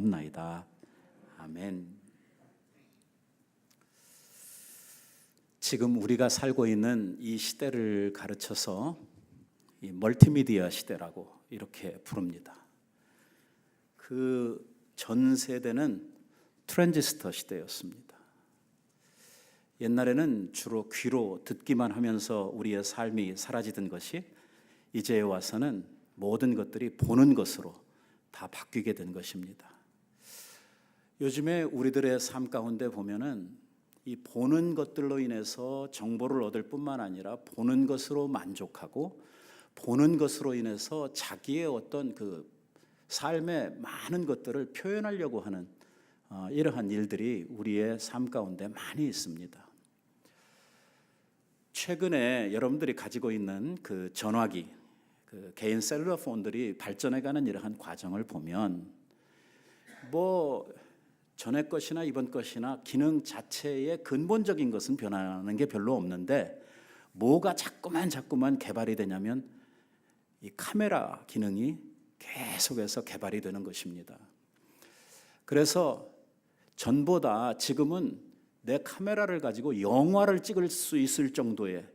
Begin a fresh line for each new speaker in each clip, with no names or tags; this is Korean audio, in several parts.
기도하옵나이다. 아멘. 지금 우리가 살고 있는 이 시대를 가르쳐서 이 멀티미디어 시대라고 이렇게 부릅니다. 그 전 세대는 트랜지스터 시대였습니다. 옛날에는 주로 귀로 듣기만 하면서 우리의 삶이 사라지던 것이 이제 와서는 모든 것들이 보는 것으로 다 바뀌게 된 것입니다. 요즘에 우리들의 삶 가운데 보면은 이 보는 것들로 인해서 정보를 얻을 뿐만 아니라 보는 것으로 만족하고 보는 것으로 인해서 자기의 어떤 그 삶의 많은 것들을 표현하려고 하는 이러한 일들이 우리의 삶 가운데 많이 있습니다. 최근에 여러분들이 가지고 있는 그 전화기, 그 개인 셀룰러 폰들이 발전해가는 이러한 과정을 보면 뭐 전에 것이나 이번 것이나 기능 자체의 근본적인 것은 변하는 게 별로 없는데 뭐가 자꾸만 개발이 되냐면 이 카메라 기능이 계속해서 개발이 되는 것입니다. 그래서 전보다 지금은 내 카메라를 가지고 영화를 찍을 수 있을 정도의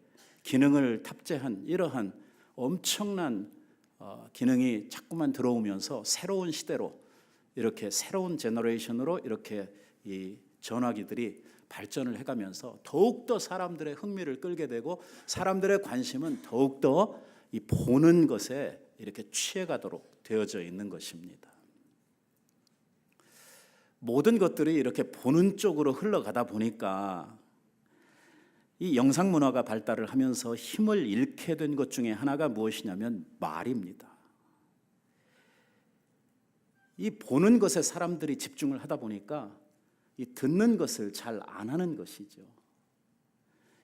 기능을 탑재한 이러한 엄청난 기능이 자꾸만 들어오면서 새로운 시대로 이렇게 새로운 제너레이션으로 이렇게 이 전화기들이 발전을 해가면서 더욱더 사람들의 흥미를 끌게 되고 사람들의 관심은 더욱더 이 보는 것에 이렇게 취해가도록 되어져 있는 것입니다. 모든 것들이 이렇게 보는 쪽으로 흘러가다 보니까 이 영상 문화가 발달을 하면서 힘을 잃게 된 것 중에 하나가 무엇이냐면 말입니다. 이 보는 것에 사람들이 집중을 하다 보니까 이 듣는 것을 잘 안 하는 것이죠.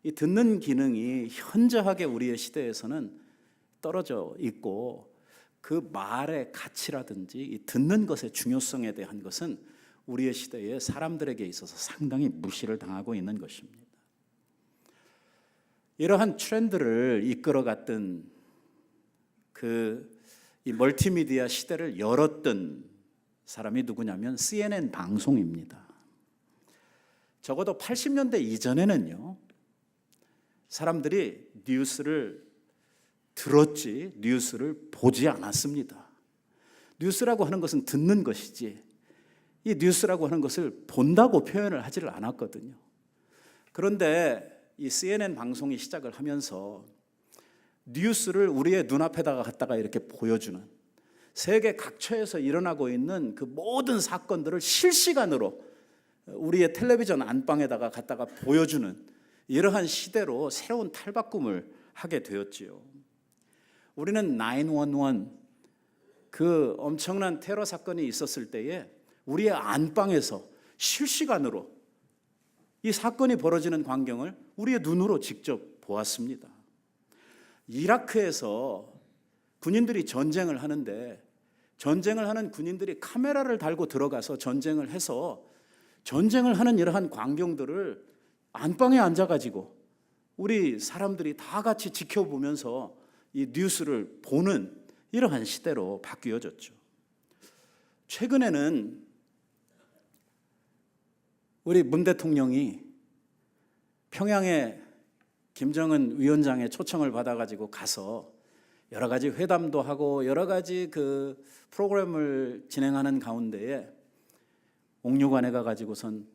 이 듣는 기능이 현저하게 우리의 시대에서는 떨어져 있고 그 말의 가치라든지 이 듣는 것의 중요성에 대한 것은 우리의 시대에 사람들에게 있어서 상당히 무시를 당하고 있는 것입니다. 이러한 트렌드를 이끌어갔던 이 멀티미디어 시대를 열었던 사람이 누구냐면 CNN 방송입니다. 적어도 80년대 이전에는요, 사람들이 뉴스를 들었지 뉴스를 보지 않았습니다. 뉴스라고 하는 것은 듣는 것이지 이 뉴스라고 하는 것을 본다고 표현을 하지를 않았거든요. 그런데 이 CNN 방송이 시작을 하면서 뉴스를 우리의 눈앞에다가 갖다가 이렇게 보여주는 세계 각처에서 일어나고 있는 그 모든 사건들을 실시간으로 우리의 텔레비전 안방에다가 갖다가 보여주는 이러한 시대로 새로운 탈바꿈을 하게 되었지요. 우리는 911 그 엄청난 테러 사건이 있었을 때에 우리의 안방에서 실시간으로 이 사건이 벌어지는 광경을 우리의 눈으로 직접 보았습니다. 이라크에서 군인들이 전쟁을 하는데 전쟁을 하는 군인들이 카메라를 달고 들어가서 전쟁을 해서 전쟁을 하는 이러한 광경들을 안방에 앉아가지고 우리 사람들이 다 같이 지켜보면서 이 뉴스를 보는 이러한 시대로 바뀌어졌죠. 최근에는 우리 문 대통령이 평양에 김정은 위원장의 초청을 받아가지고 가서 여러 가지 회담도 하고 여러 가지 그 프로그램을 진행하는 가운데에 옥류관에 가가지고선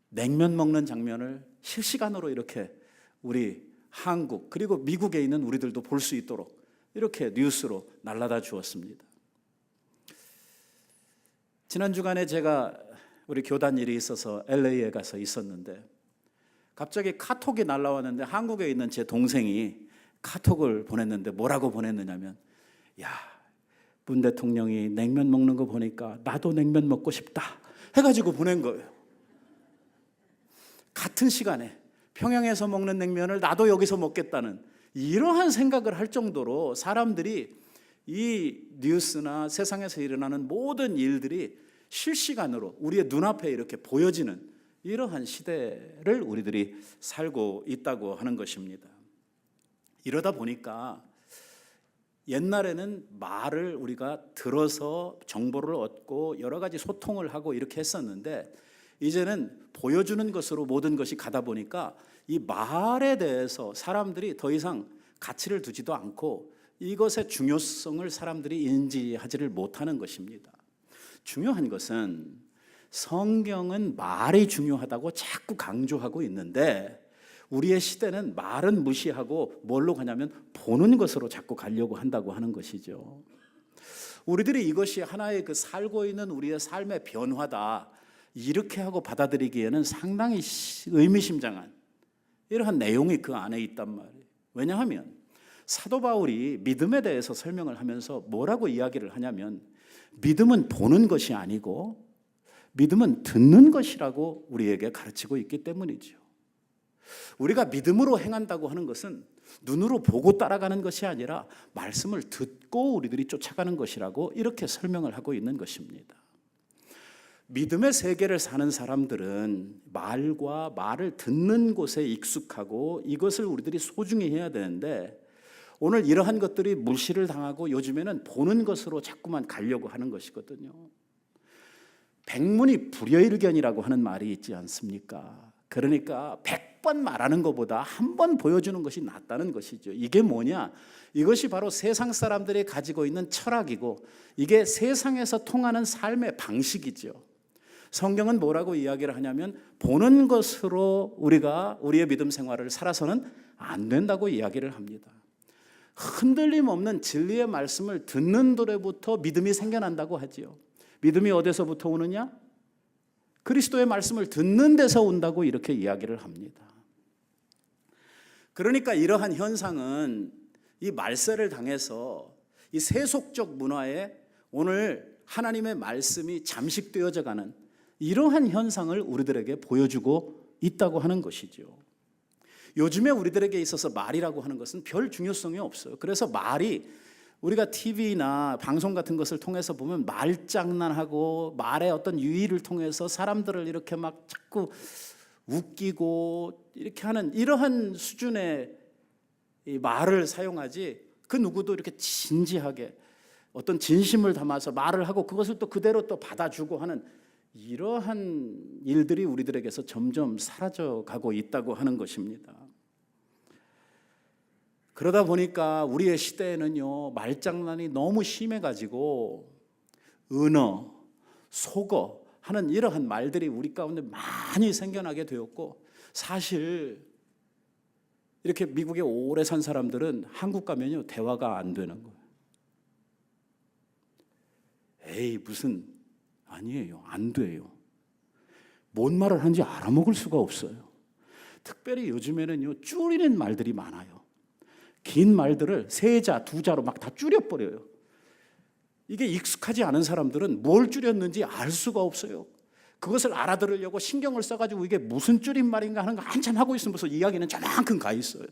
냉면 먹는 장면을 실시간으로 이렇게 우리 한국 그리고 미국에 있는 우리들도 볼 수 있도록 이렇게 뉴스로 날라다 주었습니다. 지난 주간에 제가 우리 교단 일이 있어서 LA에 가서 있었는데 갑자기 카톡이 날라왔는데 한국에 있는 제 동생이 카톡을 보냈는데 뭐라고 보냈느냐면 야, 문 대통령이 냉면 먹는 거 보니까 나도 냉면 먹고 싶다 해가지고 보낸 거예요. 같은 시간에 평양에서 먹는 냉면을 나도 여기서 먹겠다는 이러한 생각을 할 정도로 사람들이 이 뉴스나 세상에서 일어나는 모든 일들이 실시간으로 우리의 눈앞에 이렇게 보여지는 이러한 시대를 우리들이 살고 있다고 하는 것입니다. 이러다 보니까 옛날에는 말을 우리가 들어서 정보를 얻고 여러 가지 소통을 하고 이렇게 했었는데, 이제는 보여주는 것으로 모든 것이 가다 보니까 이 말에 대해서 사람들이 더 이상 가치를 두지도 않고 이것의 중요성을 사람들이 인지하지를 못하는 것입니다. 중요한 것은 성경은 말이 중요하다고 자꾸 강조하고 있는데, 우리의 시대는 말은 무시하고 뭘로 가냐면 보는 것으로 자꾸 가려고 한다고 하는 것이죠. 우리들이 이것이 하나의 그 살고 있는 우리의 삶의 변화다, 이렇게 하고 받아들이기에는 상당히 의미심장한 이러한 내용이 그 안에 있단 말이에요. 왜냐하면 사도 바울이 믿음에 대해서 설명을 하면서 뭐라고 이야기를 하냐면, 믿음은 보는 것이 아니고 믿음은 듣는 것이라고 우리에게 가르치고 있기 때문이죠. 우리가 믿음으로 행한다고 하는 것은 눈으로 보고 따라가는 것이 아니라 말씀을 듣고 우리들이 쫓아가는 것이라고 이렇게 설명을 하고 있는 것입니다. 믿음의 세계를 사는 사람들은 말과 말을 듣는 곳에 익숙하고 이것을 우리들이 소중히 해야 되는데, 오늘 이러한 것들이 무시를 당하고 요즘에는 보는 것으로 자꾸만 가려고 하는 것이거든요. 백문이 불여일견이라고 하는 말이 있지 않습니까? 그러니까 100번 말하는 것보다 한 번 보여주는 것이 낫다는 것이죠. 이게 뭐냐? 이것이 바로 세상 사람들이 가지고 있는 철학이고, 이게 세상에서 통하는 삶의 방식이죠. 성경은 뭐라고 이야기를 하냐면, 보는 것으로 우리가 우리의 믿음 생활을 살아서는 안 된다고 이야기를 합니다. 흔들림 없는 진리의 말씀을 듣는 도래부터 믿음이 생겨난다고 하지요. 믿음이 어디서부터 오느냐? 그리스도의 말씀을 듣는 데서 온다고 이렇게 이야기를 합니다. 그러니까 이러한 현상은 이 말세를 당해서 이 세속적 문화에 오늘 하나님의 말씀이 잠식되어져 가는 이러한 현상을 우리들에게 보여주고 있다고 하는 것이죠. 요즘에 우리들에게 있어서 말이라고 하는 것은 별 중요성이 없어요. 그래서 말이, 우리가 TV나 방송 같은 것을 통해서 보면 말장난하고 말의 어떤 유희를 통해서 사람들을 이렇게 막 자꾸 웃기고 이렇게 하는 이러한 수준의 이 말을 사용하지, 그 누구도 이렇게 진지하게 어떤 진심을 담아서 말을 하고 그것을 또 그대로 또 받아주고 하는 이러한 일들이 우리들에게서 점점 사라져가고 있다고 하는 것입니다. 그러다 보니까 우리의 시대에는요, 말장난이 너무 심해가지고 은어, 속어 하는 이러한 말들이 우리 가운데 많이 생겨나게 되었고, 사실 이렇게 미국에 오래 산 사람들은 한국 가면요 대화가 안 되는 거예요. 에이 무슨, 아니에요, 안 돼요. 뭔 말을 하는지 알아먹을 수가 없어요. 특별히 요즘에는요 줄이는 말들이 많아요. 긴 말들을 세자, 두자로 막 다 줄여버려요. 이게 익숙하지 않은 사람들은 뭘 줄였는지 알 수가 없어요. 그것을 알아들으려고 신경을 써가지고 이게 무슨 줄임말인가 하는 거 한참 하고 있으면서 이야기는 저만큼 가 있어요.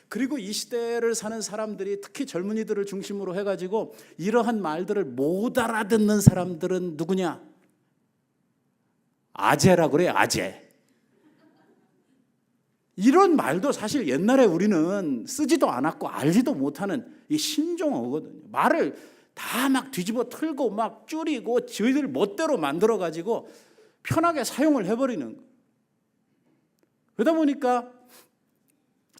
그리고 이 시대를 사는 사람들이 특히 젊은이들을 중심으로 해가지고 이러한 말들을 못 알아듣는 사람들은 누구냐? 아재라고 그래요, 아재. 이런 말도 사실 옛날에 우리는 쓰지도 않았고 알지도 못하는 이 신종어거든요. 말을 다 막 뒤집어 틀고 막 줄이고 저희들 멋대로 만들어가지고 편하게 사용을 해버리는 거예요. 그러다 보니까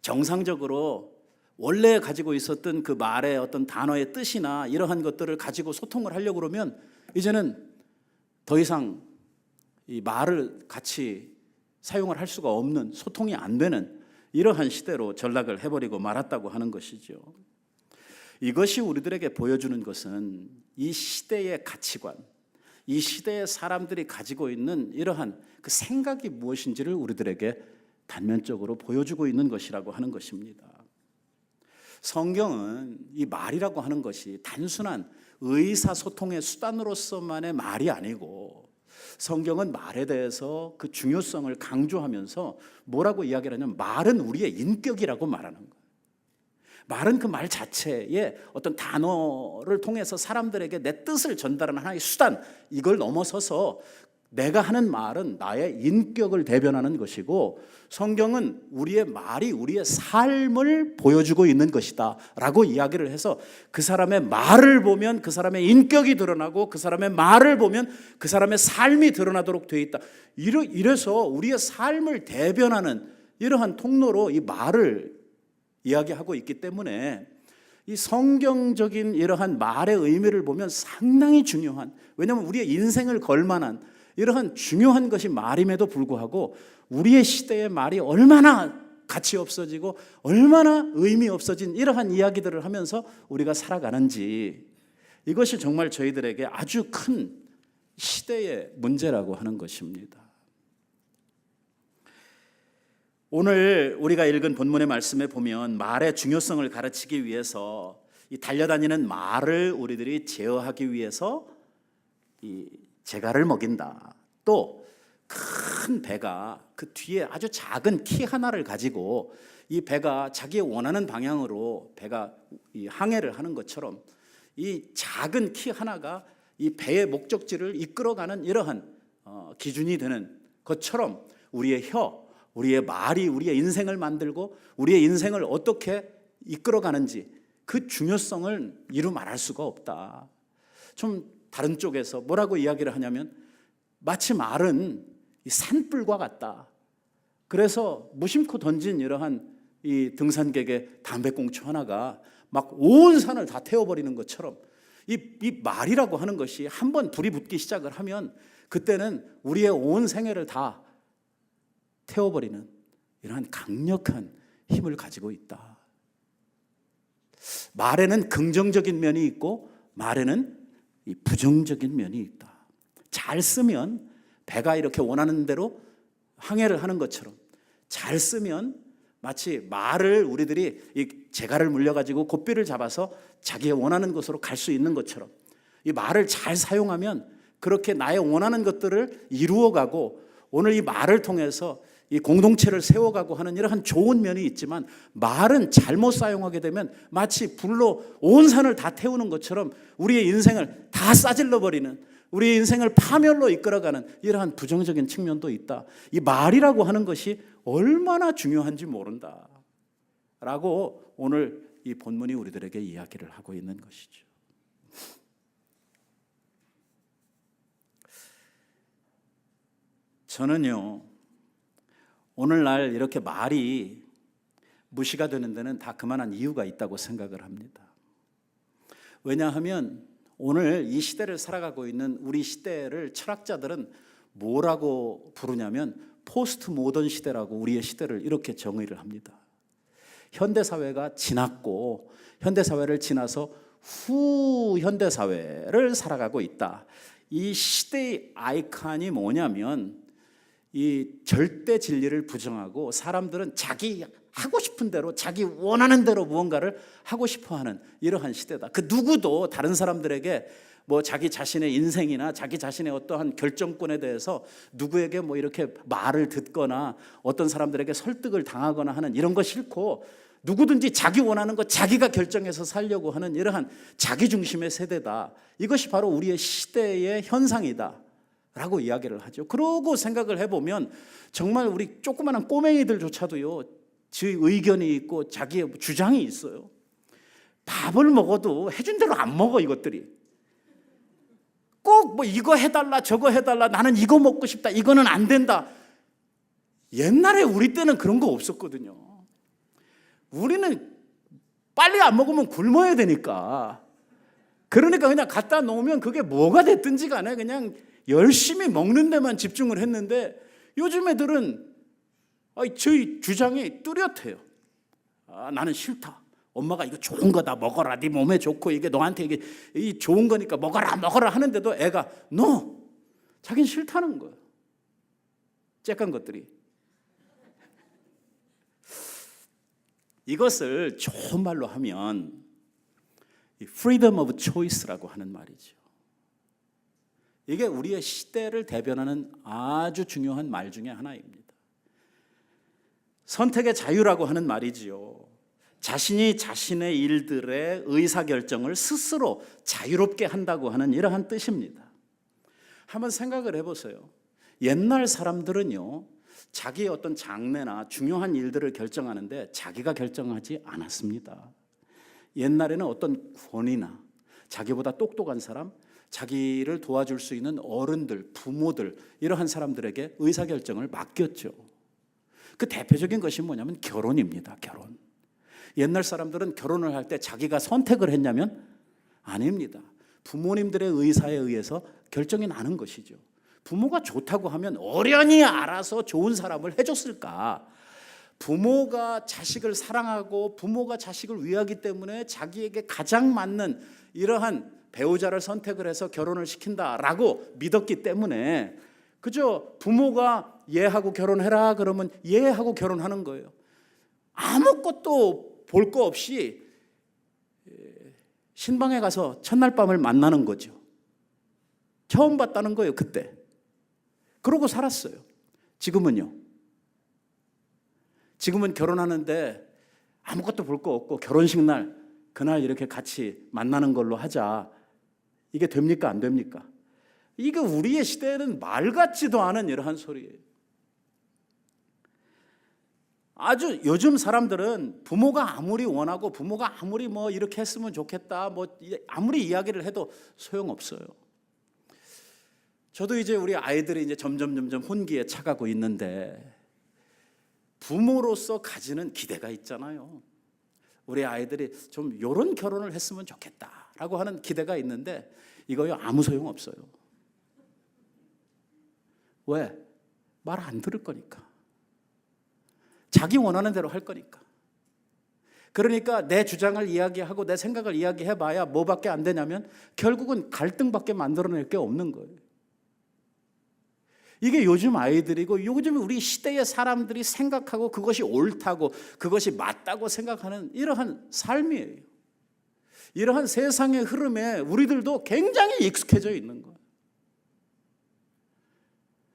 정상적으로 원래 가지고 있었던 그 말의 어떤 단어의 뜻이나 이러한 것들을 가지고 소통을 하려고 그러면 이제는 더 이상 이 말을 같이 사용을 할 수가 없는, 소통이 안 되는 이러한 시대로 전락을 해버리고 말았다고 하는 것이죠. 이것이 우리들에게 보여주는 것은 이 시대의 가치관, 이 시대의 사람들이 가지고 있는 이러한 그 생각이 무엇인지를 우리들에게 단면적으로 보여주고 있는 것이라고 하는 것입니다. 성경은 이 말이라고 하는 것이 단순한 의사소통의 수단으로서만의 말이 아니고, 성경은 말에 대해서 그 중요성을 강조하면서 뭐라고 이야기를 하냐면, 말은 우리의 인격이라고 말하는 거예요. 말은 그 말 자체의 어떤 단어를 통해서 사람들에게 내 뜻을 전달하는 하나의 수단, 이걸 넘어서서 내가 하는 말은 나의 인격을 대변하는 것이고 성경은 우리의 말이 우리의 삶을 보여주고 있는 것이다 라고 이야기를 해서 그 사람의 말을 보면 그 사람의 인격이 드러나고 그 사람의 말을 보면 그 사람의 삶이 드러나도록 되어 있다. 이래서 우리의 삶을 대변하는 이러한 통로로 이 말을 이야기하고 있기 때문에 이 성경적인 이러한 말의 의미를 보면 상당히 중요한, 왜냐하면 우리의 인생을 걸만한 이러한 중요한 것이 말임에도 불구하고 우리의 시대의 말이 얼마나 가치 없어지고 얼마나 의미 없어진 이러한 이야기들을 하면서 우리가 살아가는지, 이것이 정말 저희들에게 아주 큰 시대의 문제라고 하는 것입니다. 오늘 우리가 읽은 본문의 말씀에 보면 말의 중요성을 가르치기 위해서 이 달려다니는 말을 우리들이 제어하기 위해서 이 제갈을 먹인다. 또 큰 배가 그 뒤에 아주 작은 키 하나를 가지고 이 배가 자기의 원하는 방향으로 배가 이 항해를 하는 것처럼 이 작은 키 하나가 이 배의 목적지를 이끌어가는 이러한 기준이 되는 것처럼 우리의 우리의 말이 우리의 인생을 만들고 우리의 인생을 어떻게 이끌어가는지 그 중요성을 이루 말할 수가 없다. 좀 다른 쪽에서 뭐라고 이야기를 하냐면 마치 말은 이 산불과 같다. 그래서 무심코 던진 이러한 이 등산객의 담배꽁초 하나가 막 온 산을 다 태워버리는 것처럼 이 말이라고 하는 것이 한번 불이 붙기 시작을 하면 그때는 우리의 온 생애를 다 태워버리는 이러한 강력한 힘을 가지고 있다. 말에는 긍정적인 면이 있고 말에는 이 부정적인 면이 있다. 잘 쓰면 배가 이렇게 원하는 대로 항해를 하는 것처럼, 잘 쓰면 마치 말을 우리들이 이 제갈을 물려가지고 고삐를 잡아서 자기의 원하는 곳으로 갈 수 있는 것처럼 이 말을 잘 사용하면 그렇게 나의 원하는 것들을 이루어가고 오늘 이 말을 통해서 이 공동체를 세워가고 하는 이러한 좋은 면이 있지만 말은 잘못 사용하게 되면 마치 불로 온 산을 다 태우는 것처럼 우리의 인생을 다 싸질러 버리는, 우리의 인생을 파멸로 이끌어가는 이러한 부정적인 측면도 있다. 이 말이라고 하는 것이 얼마나 중요한지 모른다 라고 오늘 이 본문이 우리들에게 이야기를 하고 있는 것이죠. 저는요, 오늘날 이렇게 말이 무시가 되는 데는 다 그만한 이유가 있다고 생각을 합니다. 왜냐하면 오늘 이 시대를 살아가고 있는 우리 시대를 철학자들은 뭐라고 부르냐면 포스트 모던 시대라고 우리의 시대를 이렇게 정의를 합니다. 현대사회가 지났고 현대사회를 지나서 후 현대사회를 살아가고 있다. 이 시대의 아이콘이 뭐냐면 이 절대 진리를 부정하고 사람들은 자기 하고 싶은 대로 자기 원하는 대로 무언가를 하고 싶어하는 이러한 시대다. 그 누구도 다른 사람들에게 뭐 자기 자신의 인생이나 자기 자신의 어떠한 결정권에 대해서 누구에게 뭐 이렇게 말을 듣거나 어떤 사람들에게 설득을 당하거나 하는 이런 거 싫고 누구든지 자기 원하는 거 자기가 결정해서 살려고 하는 이러한 자기 중심의 세대다. 이것이 바로 우리의 시대의 현상이다 라고 이야기를 하죠. 그러고 생각을 해보면 정말 우리 조그마한 꼬맹이들조차도요, 지 의견이 있고 자기의 주장이 있어요. 밥을 먹어도 해준 대로 안 먹어. 이것들이 꼭 뭐 이거 해달라 저거 해달라, 나는 이거 먹고 싶다, 이거는 안 된다. 옛날에 우리 때는 그런 거 없었거든요. 우리는 빨리 안 먹으면 굶어야 되니까, 그러니까 그냥 갖다 놓으면 그게 뭐가 됐든지 간에 그냥 열심히 먹는 데만 집중을 했는데 요즘 애들은 저희 주장이 뚜렷해요. 나는 싫다. 엄마가 이거 좋은 거다 먹어라. 네 몸에 좋고 이게 너한테 이게 좋은 거니까 먹어라 하는데도 애가 no. 자기는 싫다는 거예요. 쬐깐 것들이. 이것을 좋은 말로 하면 freedom of choice라고 하는 말이죠. 이게 우리의 시대를 대변하는 아주 중요한 말 중에 하나입니다. 선택의 자유라고 하는 말이지요. 자신이 자신의 일들의 의사결정을 스스로 자유롭게 한다고 하는 이러한 뜻입니다. 한번 생각을 해보세요. 옛날 사람들은요, 자기의 어떤 장래나 중요한 일들을 결정하는데 자기가 결정하지 않았습니다. 옛날에는 어떤 권위나 자기보다 똑똑한 사람, 자기를 도와줄 수 있는 어른들, 부모들, 이러한 사람들에게 의사결정을 맡겼죠. 그 대표적인 것이 뭐냐면 결혼입니다. 결혼. 옛날 사람들은 결혼을 할 때 자기가 선택을 했냐면 아닙니다. 부모님들의 의사에 의해서 결정이 나는 것이죠. 부모가 좋다고 하면 어련히 알아서 좋은 사람을 해줬을까? 부모가 자식을 사랑하고 부모가 자식을 위하기 때문에 자기에게 가장 맞는 이러한 배우자를 선택을 해서 결혼을 시킨다라고 믿었기 때문에 그저 부모가 얘하고 결혼해라 그러면 얘하고 결혼하는 거예요. 아무것도 볼 거 없이 신방에 가서 첫날 밤을 만나는 거죠. 처음 봤다는 거예요, 그때. 그러고 살았어요. 지금은요. 지금은 결혼하는데 아무것도 볼 거 없고 결혼식 날 그날 이렇게 같이 만나는 걸로 하자. 이게 됩니까? 안 됩니까? 이게 우리의 시대에는 말 같지도 않은 이러한 소리예요. 아주 요즘 사람들은 부모가 아무리 원하고 부모가 아무리 뭐 이렇게 했으면 좋겠다 뭐 아무리 이야기를 해도 소용없어요. 저도 이제 우리 아이들이 이제 점점 혼기에 차가고 있는데 부모로서 가지는 기대가 있잖아요. 우리 아이들이 좀 이런 결혼을 했으면 좋겠다라고 하는 기대가 있는데 이거요 아무 소용 없어요. 왜? 말 안 들을 거니까. 자기 원하는 대로 할 거니까. 그러니까 내 주장을 이야기하고 내 생각을 이야기해봐야 뭐밖에 안 되냐면 결국은 갈등밖에 만들어낼 게 없는 거예요. 이게 요즘 아이들이고 요즘 우리 시대의 사람들이 생각하고 그것이 옳다고 그것이 맞다고 생각하는 이러한 삶이에요. 이러한 세상의 흐름에 우리들도 굉장히 익숙해져 있는 거예요.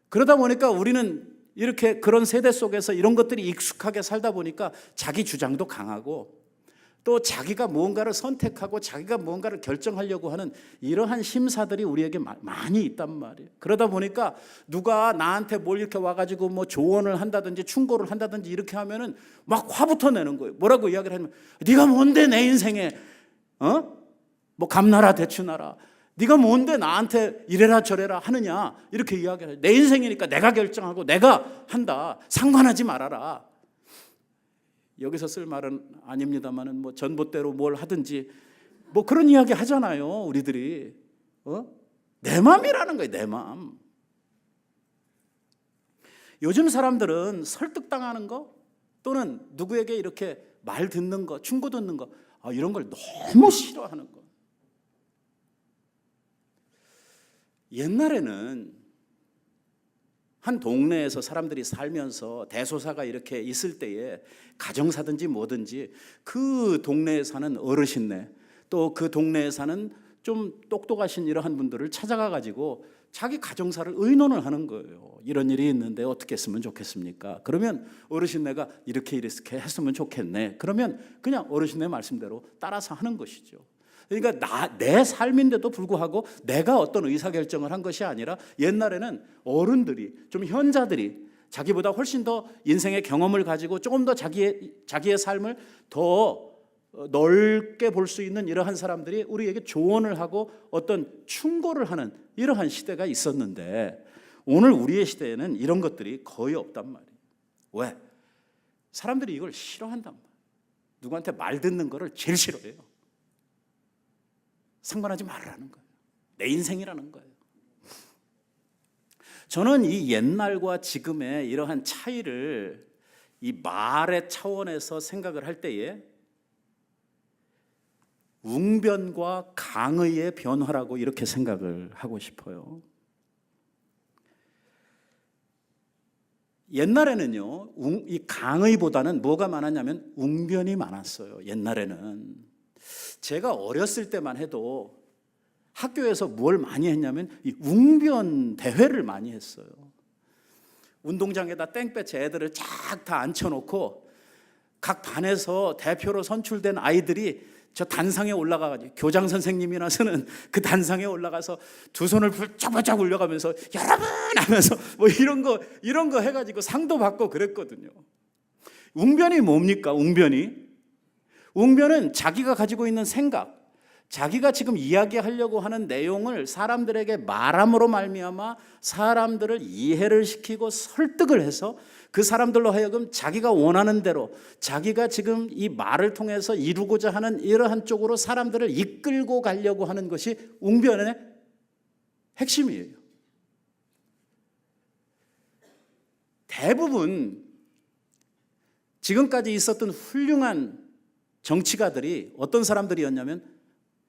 그러다 보니까 우리는 이렇게 그런 세대 속에서 이런 것들이 익숙하게 살다 보니까 자기 주장도 강하고 또 자기가 무언가를 선택하고 자기가 무언가를 결정하려고 하는 이러한 심사들이 우리에게 많이 있단 말이에요. 그러다 보니까 누가 나한테 뭘 이렇게 와가지고 뭐 조언을 한다든지 충고를 한다든지 이렇게 하면은 막 화부터 내는 거예요. 뭐라고 이야기를 하면 네가 뭔데 내 인생에 뭐 감나라 대추나라 네가 뭔데 나한테 이래라 저래라 하느냐 이렇게 이야기해요. 내 인생이니까 내가 결정하고 내가 한다. 상관하지 말아라. 여기서 쓸 말은 아닙니다만은 뭐 전봇대로 뭘 하든지 뭐 그런 이야기 하잖아요. 우리들이 내 마음이라는 거예요. 내 마음. 요즘 사람들은 설득당하는 거 또는 누구에게 이렇게 말 듣는 거, 충고 듣는 거 이런 걸 너무 싫어하는 거. 옛날에는 한 동네에서 사람들이 살면서 대소사가 이렇게 있을 때에 가정사든지 뭐든지 그 동네에 사는 어르신네 또 그 동네에 사는 좀 똑똑하신 이러한 분들을 찾아가 가지고 자기 가정사를 의논을 하는 거예요. 이런 일이 있는데 어떻게 했으면 좋겠습니까? 그러면 어르신네가 이렇게 했으면 좋겠네. 그러면 그냥 어르신네 말씀대로 따라서 하는 것이죠. 그러니까 내 삶인데도 불구하고 내가 어떤 의사결정을 한 것이 아니라 옛날에는 어른들이 좀 현자들이 자기보다 훨씬 더 인생의 경험을 가지고 조금 더 자기의 삶을 더 넓게 볼 수 있는 이러한 사람들이 우리에게 조언을 하고 어떤 충고를 하는 이러한 시대가 있었는데 오늘 우리의 시대에는 이런 것들이 거의 없단 말이에요. 왜? 사람들이 이걸 싫어한단 말이에요. 누구한테 말 듣는 거를 제일 싫어해요. 상관하지 말라는 거예요. 내 인생이라는 거예요. 저는 이 옛날과 지금의 이러한 차이를 이 말의 차원에서 생각을 할 때에 웅변과 강의의 변화라고 이렇게 생각을 하고 싶어요. 옛날에는요, 이 강의보다는 뭐가 많았냐면 웅변이 많았어요. 옛날에는. 제가 어렸을 때만 해도 학교에서 뭘 많이 했냐면 이 웅변 대회를 많이 했어요. 운동장에다 땡볕에 애들을 쫙 다 앉혀놓고 각 반에서 대표로 선출된 아이들이 저 단상에 올라가가지고 교장 선생님이나서는 그 단상에 올라가서 두 손을 불쩍불쩍 올려가면서 여러분 하면서 뭐 이런 거 해가지고 상도 받고 그랬거든요. 웅변이 뭡니까? 웅변은 자기가 가지고 있는 생각, 자기가 지금 이야기하려고 하는 내용을 사람들에게 말함으로 말미암아 사람들을 이해를 시키고 설득을 해서 그 사람들로 하여금 자기가 원하는 대로 자기가 지금 이 말을 통해서 이루고자 하는 이러한 쪽으로 사람들을 이끌고 가려고 하는 것이 웅변의 핵심이에요. 대부분 지금까지 있었던 훌륭한 정치가들이 어떤 사람들이었냐면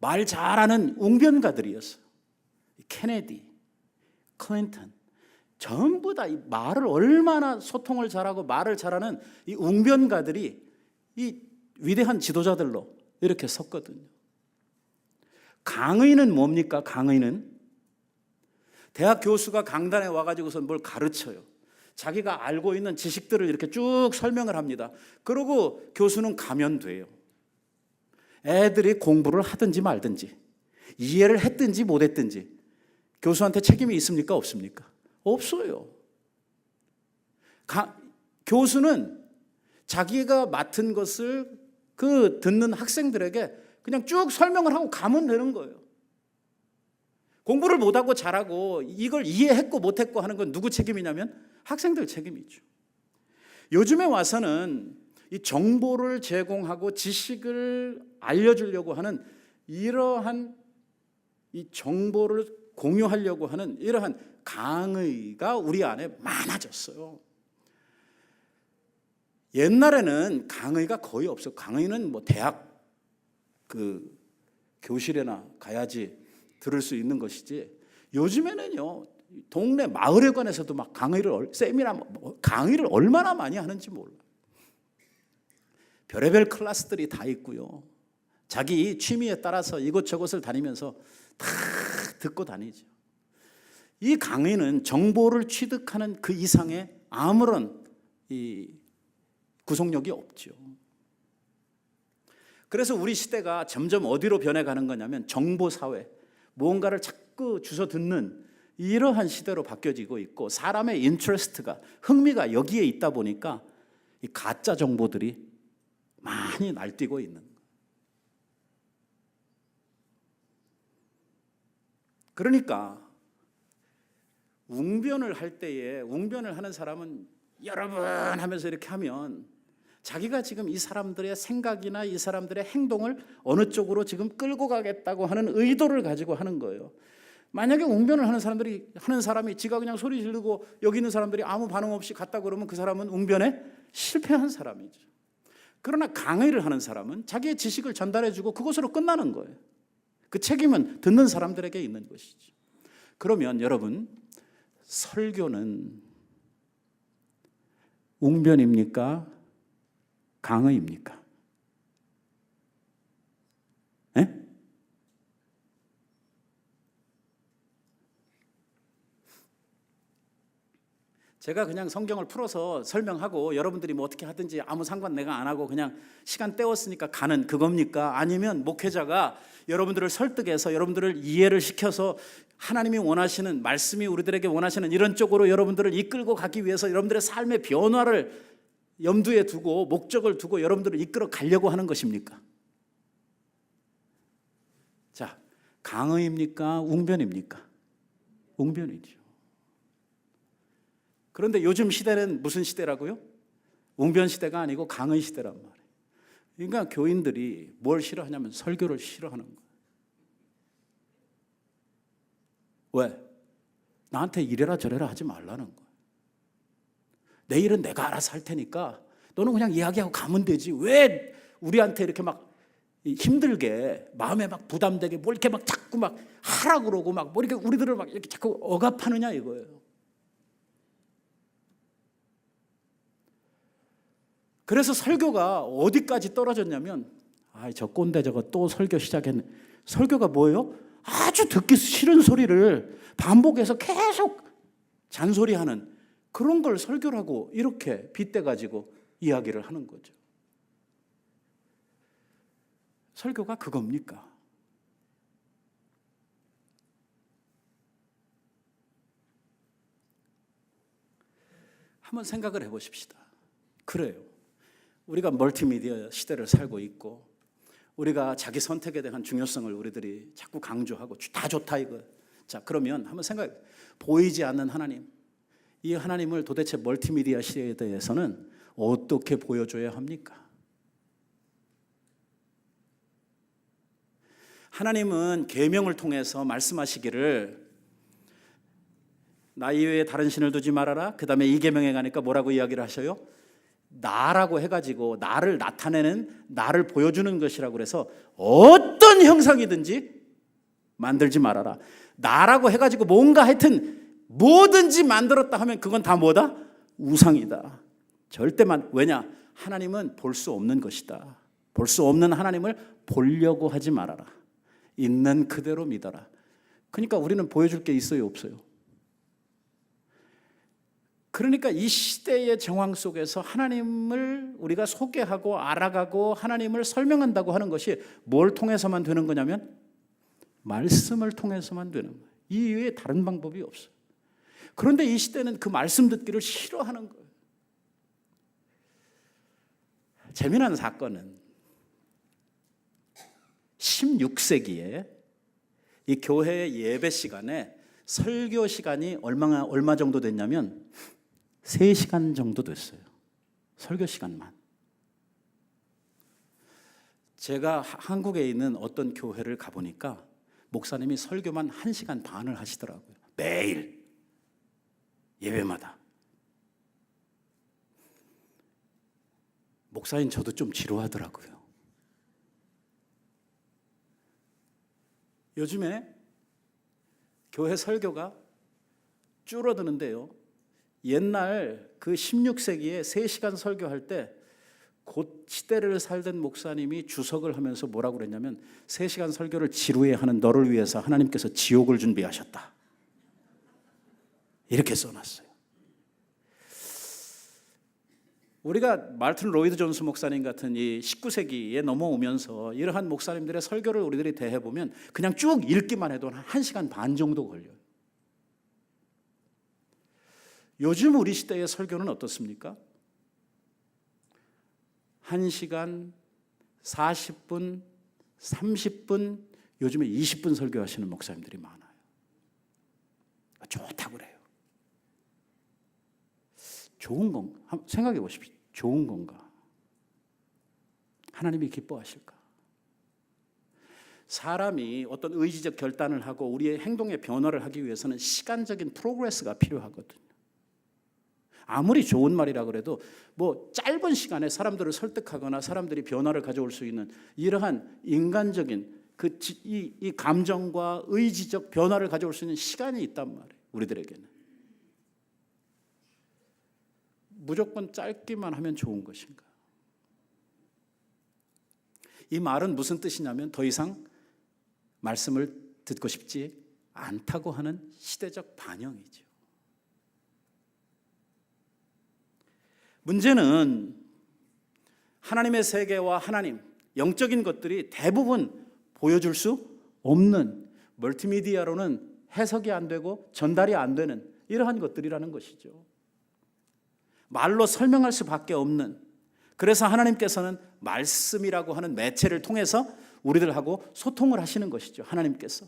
말 잘하는 웅변가들이었어요. 케네디, 클린턴, 전부 다 이 말을 얼마나 소통을 잘하고 말을 잘하는 이 웅변가들이 이 위대한 지도자들로 이렇게 섰거든요. 강의는 뭡니까? 강의는 대학 교수가 강단에 와가지고서 뭘 가르쳐요. 자기가 알고 있는 지식들을 이렇게 쭉 설명을 합니다. 그리고 교수는 가면 돼요. 애들이 공부를 하든지 말든지 이해를 했든지 못했든지 교수한테 책임이 있습니까? 없습니까? 없어요. 교수는 자기가 맡은 것을 그 듣는 학생들에게 그냥 쭉 설명을 하고 가면 되는 거예요. 공부를 못하고 잘하고 이걸 이해했고 못했고 하는 건 누구 책임이냐면 학생들 책임이죠. 요즘에 와서는 이 정보를 제공하고 지식을 알려주려고 하는 이러한 이 정보를 공유하려고 하는 이러한 강의가 우리 안에 많아졌어요. 옛날에는 강의가 거의 없었고 강의는 뭐 대학 그 교실에나 가야지 들을 수 있는 것이지 요즘에는요 동네 마을회관에서도 막 세미나 강의를 얼마나 많이 하는지 몰라요. 별의별 클래스들이 다 있고요. 자기 취미에 따라서 이곳저곳을 다니면서 다 듣고 다니죠. 이 강의는 정보를 취득하는 그 이상의 아무런 이 구속력이 없죠. 그래서 우리 시대가 점점 어디로 변해가는 거냐면 정보사회, 무언가를 자꾸 주워 듣는 이러한 시대로 바뀌어지고 있고 사람의 인트레스트가 흥미가 여기에 있다 보니까 이 가짜 정보들이 많이 날뛰고 있는 거예요. 그러니까 웅변을 할 때에 웅변을 하는 사람은 여러분 하면서 이렇게 하면 자기가 지금 이 사람들의 생각이나 이 사람들의 행동을 어느 쪽으로 지금 끌고 가겠다고 하는 의도를 가지고 하는 거예요. 만약에 웅변을 하는 사람이 지가 그냥 소리 지르고 여기 있는 사람들이 아무 반응 없이 갔다 그러면 그 사람은 웅변에 실패한 사람이죠. 그러나 강의를 하는 사람은 자기의 지식을 전달해주고 그것으로 끝나는 거예요. 그 책임은 듣는 사람들에게 있는 것이죠. 그러면 여러분 설교는 웅변입니까? 강의입니까? 네? 제가 그냥 성경을 풀어서 설명하고 여러분들이 뭐 어떻게 하든지 아무 상관 내가 안 하고 그냥 시간 때웠으니까 가는 그겁니까? 아니면 목회자가 여러분들을 설득해서 여러분들을 이해를 시켜서 하나님이 원하시는 말씀이 우리들에게 원하시는 이런 쪽으로 여러분들을 이끌고 가기 위해서 여러분들의 삶의 변화를 염두에 두고 목적을 두고 여러분들을 이끌어 가려고 하는 것입니까? 자, 강의입니까? 웅변입니까? 웅변이죠. 그런데 요즘 시대는 무슨 시대라고요? 웅변 시대가 아니고 강의 시대란 말이에요. 그러니까 교인들이 뭘 싫어하냐면 설교를 싫어하는 거예요. 왜? 나한테 이래라 저래라 하지 말라는 거예요. 내 일은 내가 알아서 할 테니까 너는 그냥 이야기하고 가면 되지. 왜 우리한테 이렇게 막 힘들게 마음에 막 부담되게 뭘 이렇게 막 자꾸 막 하라 그러고 막 뭐 이렇게 우리들을 막 이렇게 자꾸 억압하느냐 이거예요. 그래서 설교가 어디까지 떨어졌냐면 저 꼰대 저거 또 설교 시작했네. 설교가 뭐예요? 아주 듣기 싫은 소리를 반복해서 계속 잔소리하는 그런 걸 설교라고 이렇게 빗대가지고 이야기를 하는 거죠. 설교가 그겁니까? 한번 생각을 해보십시다. 그래요. 우리가 멀티미디어 시대를 살고 있고 우리가 자기 선택에 대한 중요성을 우리들이 자꾸 강조하고 다 좋다 이거. 자, 그러면 한번 생각해. 보이지 않는 하나님, 이 하나님을 도대체 멀티미디어 시대에 대해서는 어떻게 보여줘야 합니까? 하나님은 계명을 통해서 말씀하시기를 나 이외에 다른 신을 두지 말아라. 그 다음에 이 계명에 가니까 뭐라고 이야기를 하셔요? 나라고 해가지고 나를 나타내는, 나를 보여주는 것이라고 그래서 어떤 형상이든지 만들지 말아라. 나라고 해가지고 뭔가 하여튼 뭐든지 만들었다 하면 그건 다 뭐다? 우상이다. 절대만. 왜냐? 하나님은 볼 수 없는 것이다. 볼 수 없는 하나님을 보려고 하지 말아라. 있는 그대로 믿어라. 그러니까 우리는 보여줄 게 있어요, 없어요? 그러니까 이 시대의 정황 속에서 하나님을 우리가 소개하고 알아가고 하나님을 설명한다고 하는 것이 뭘 통해서만 되는 거냐면 말씀을 통해서만 되는 거예요. 이 이외에 다른 방법이 없어요. 그런데 이 시대는 그 말씀 듣기를 싫어하는 거예요. 재미난 사건은 16세기에 이 교회의 예배 시간에 설교 시간이 얼마 정도 됐냐면 3시간 정도 됐어요. 설교 시간만. 제가 한국에 있는 어떤 교회를 가보니까 목사님이 설교만 1시간 반을 하시더라고요. 매일 예배마다. 목사인 저도 좀 지루하더라고요. 요즘에 교회 설교가 줄어드는데요. 옛날 그 16세기에 3시간 설교할 때 곧 시대를 살던 목사님이 주석을 하면서 뭐라고 그랬냐면 3시간 설교를 지루해하는 너를 위해서 하나님께서 지옥을 준비하셨다. 이렇게 써놨어요. 우리가 말튼 로이드 존스 목사님 같은 이 19세기에 넘어오면서 이러한 목사님들의 설교를 우리들이 대해보면 그냥 쭉 읽기만 해도 1시간 반 정도 걸려요. 요즘 우리 시대의 설교는 어떻습니까? 1시간, 40분, 30분, 요즘에 20분 설교하시는 목사님들이 많아요. 좋다고 그래요. 좋은 건가? 한번 생각해 보십시오. 좋은 건가? 하나님이 기뻐하실까? 사람이 어떤 의지적 결단을 하고 우리의 행동의 변화를 하기 위해서는 시간적인 프로그레스가 필요하거든요. 아무리 좋은 말이라 그래도 뭐 짧은 시간에 사람들을 설득하거나 사람들이 변화를 가져올 수 있는 이러한 인간적인 이 감정과 의지적 변화를 가져올 수 있는 시간이 있단 말이에요. 우리들에게는. 무조건 짧기만 하면 좋은 것인가? 이 말은 무슨 뜻이냐면 더 이상 말씀을 듣고 싶지 않다고 하는 시대적 반영이죠. 문제는 하나님의 세계와 하나님, 영적인 것들이 대부분 보여줄 수 없는, 멀티미디어로는 해석이 안 되고 전달이 안 되는 이러한 것들이라는 것이죠. 말로 설명할 수밖에 없는, 그래서 하나님께서는 말씀이라고 하는 매체를 통해서 우리들하고 소통을 하시는 것이죠. 하나님께서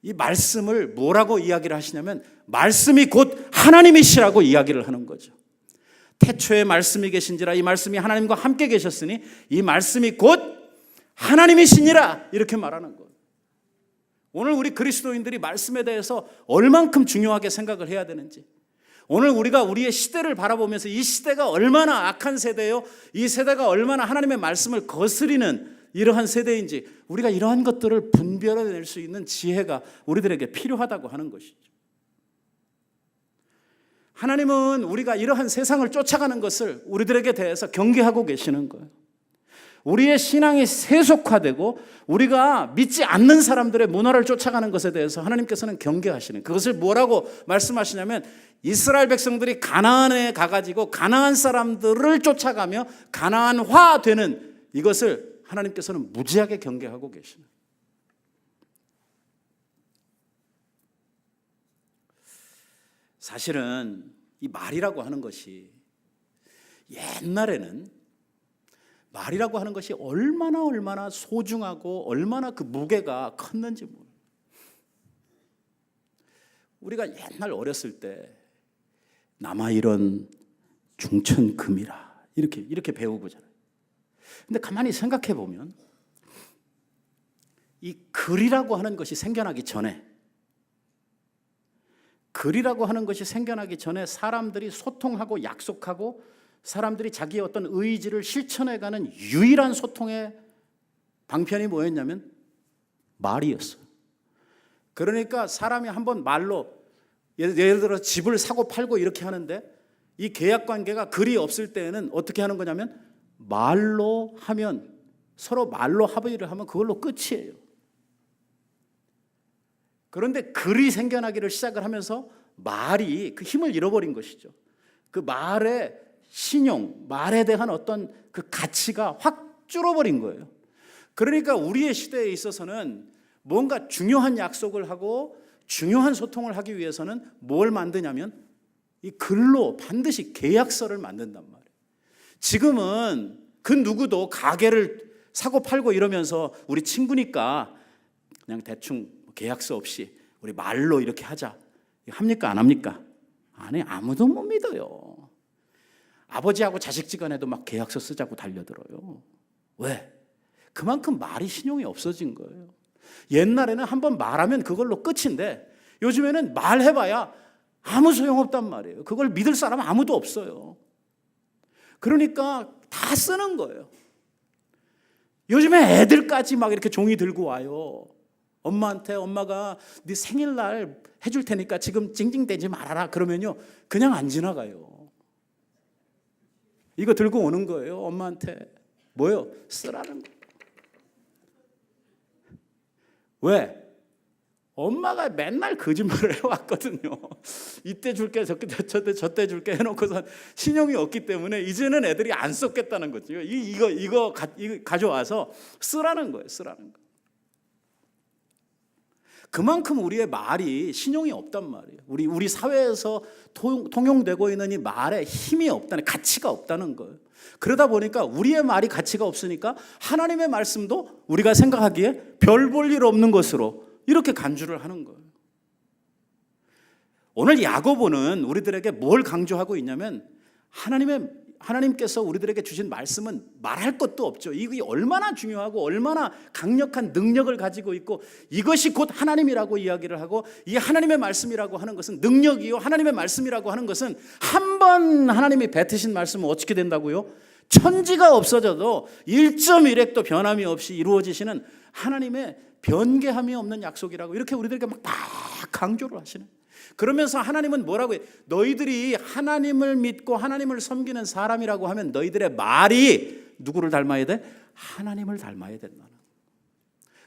이 말씀을 뭐라고 이야기를 하시냐면 말씀이 곧 하나님이시라고 이야기를 하는 거죠. 태초에 말씀이 계신지라 이 말씀이 하나님과 함께 계셨으니 이 말씀이 곧 하나님이시니라 이렇게 말하는 거예요. 오늘 우리 그리스도인들이 말씀에 대해서 얼만큼 중요하게 생각을 해야 되는지, 오늘 우리가 우리의 시대를 바라보면서 이 시대가 얼마나 악한 세대요, 이 세대가 얼마나 하나님의 말씀을 거스리는 이러한 세대인지 우리가 이러한 것들을 분별해낼 수 있는 지혜가 우리들에게 필요하다고 하는 것이죠. 하나님은 우리가 이러한 세상을 쫓아가는 것을 우리들에게 대해서 경계하고 계시는 거예요. 우리의 신앙이 세속화되고 우리가 믿지 않는 사람들의 문화를 쫓아가는 것에 대해서 하나님께서는 경계하시는, 그것을 뭐라고 말씀하시냐면 이스라엘 백성들이 가나안에 가가지고 가나안 사람들을 쫓아가며 가나안화되는 이것을 하나님께서는 무지하게 경계하고 계시는. 사실은 이 말이라고 하는 것이 옛날에는 말이라고 하는 것이 얼마나 소중하고 얼마나 그 무게가 컸는지 몰라요. 우리가 옛날 어렸을 때 남아이런 중천금이라 이렇게 배우고잖아요. 근데 가만히 생각해 보면 이 글이라고 하는 것이 생겨나기 전에, 글이라고 하는 것이 생겨나기 전에 사람들이 소통하고 약속하고 사람들이 자기의 어떤 의지를 실천해가는 유일한 소통의 방편이 뭐였냐면 말이었어요. 그러니까 사람이 한번 말로 예를 들어 집을 사고 팔고 이렇게 하는데 이 계약 관계가 글이 없을 때에는 어떻게 하는 거냐면 말로 하면, 서로 말로 합의를 하면 그걸로 끝이에요. 그런데 글이 생겨나기를 시작을 하면서 말이 그 힘을 잃어버린 것이죠. 그 말의 신용, 말에 대한 어떤 그 가치가 확 줄어버린 거예요. 그러니까 우리의 시대에 있어서는 뭔가 중요한 약속을 하고 중요한 소통을 하기 위해서는 뭘 만드냐면 이 글로 반드시 계약서를 만든단 말이에요. 지금은 그 누구도 가게를 사고 팔고 이러면서 우리 친구니까 그냥 대충 계약서 없이 우리 말로 이렇게 하자. 합니까? 안 합니까? 안 해. 아무도 못 믿어요. 아버지하고 자식지간에도 막 계약서 쓰자고 달려들어요. 왜? 그만큼 말이 신용이 없어진 거예요. 옛날에는 한번 말하면 그걸로 끝인데 요즘에는 말해봐야 아무 소용없단 말이에요. 그걸 믿을 사람 아무도 없어요. 그러니까 다 쓰는 거예요. 요즘에 애들까지 막 이렇게 종이 들고 와요. 엄마한테 엄마가 네 생일날 해줄 테니까 지금 찡찡대지 말아라 그러면요 그냥 안 지나가요. 이거 들고 오는 거예요. 엄마한테 뭐요? 쓰라는 거예요. 왜? 엄마가 맨날 거짓말을 해왔거든요. 이때 줄게 저때 줄게 해놓고서 신용이 없기 때문에 이제는 애들이 안 썼겠다는 거죠. 이거 가져와서 쓰라는 거예요. 쓰라는 거. 그만큼 우리의 말이 신용이 없단 말이에요. 우리 사회에서 통용되고 있는 이 말에 힘이 없다는, 가치가 없다는 거예요. 그러다 보니까 우리의 말이 가치가 없으니까 하나님의 말씀도 우리가 생각하기에 별 볼 일 없는 것으로 이렇게 간주를 하는 거예요. 오늘 야고보는 우리들에게 뭘 강조하고 있냐면 하나님께서 우리들에게 주신 말씀은 말할 것도 없죠. 이게 얼마나 중요하고 얼마나 강력한 능력을 가지고 있고 이것이 곧 하나님이라고 이야기를 하고 이 하나님의 말씀이라고 하는 것은 능력이요. 하나님의 말씀이라고 하는 것은 한 번 하나님이 뱉으신 말씀은 어떻게 된다고요? 천지가 없어져도 1.1획도 변함이 없이 이루어지시는 하나님의 변개함이 없는 약속이라고 이렇게 우리들에게 막 강조를 하시는. 그러면서 하나님은 뭐라고 해요? 너희들이 하나님을 믿고 하나님을 섬기는 사람이라고 하면 너희들의 말이 누구를 닮아야 돼? 하나님을 닮아야 된다는.